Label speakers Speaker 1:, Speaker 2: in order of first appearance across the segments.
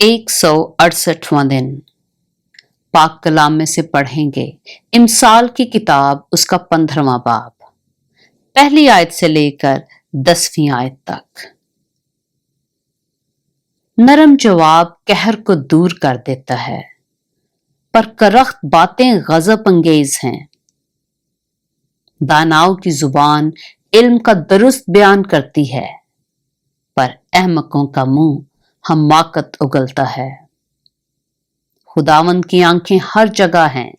Speaker 1: 168वां दिन पाक कलाम में से पढ़ेंगे इमसाल की किताब उसका 15वां बाब, पहली आयत से लेकर 10वीं आयत तक। नरम जवाब कहर को दूर कर देता है, पर करख्त बातें गजब अंगेज हैं। दानाओं की जुबान इल्म का दुरुस्त बयान करती है, पर अहमकों का मुंह हमाकत उगलता है। खुदावंद की आंखें हर जगह हैं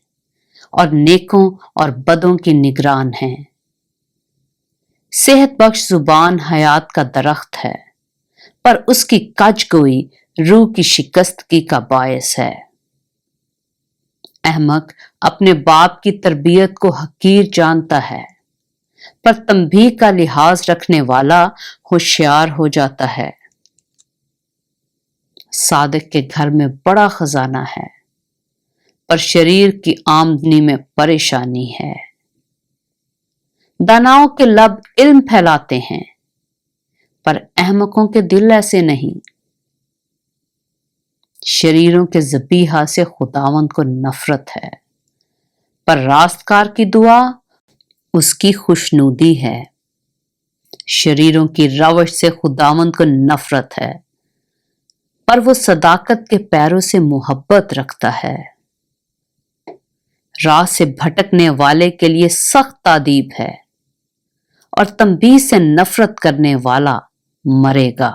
Speaker 1: और नेकों और बदों की निगरान हैं। सेहत बख्श जुबान हयात का दरख्त है, पर उसकी कजगोई रूह की शिकस्तगी का बायस है। अहमक अपने बाप की तरबियत को हकीर जानता है, पर तंबीह का लिहाज रखने वाला होशियार हो जाता है। सादिक के घर में बड़ा खजाना है, पर शरीर की आमदनी में परेशानी है। दानाओं के लब इल्म फैलाते हैं, पर अहमकों के दिल ऐसे नहीं। शरीरों के ज़बीहा से खुदावंद को नफरत है, पर रास्तकार की दुआ उसकी खुशनुदी है। शरीरों की रवश से खुदावंद को नफरत है, पर वो सदाकत के पैरों से मोहब्बत रखता है। राह से भटकने वाले के लिए सख्त तादीब है, और तंबीह से नफरत करने वाला मरेगा।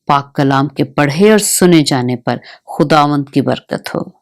Speaker 1: पाक कलाम के पढ़े और सुने जाने पर खुदावंद की बरकत हो।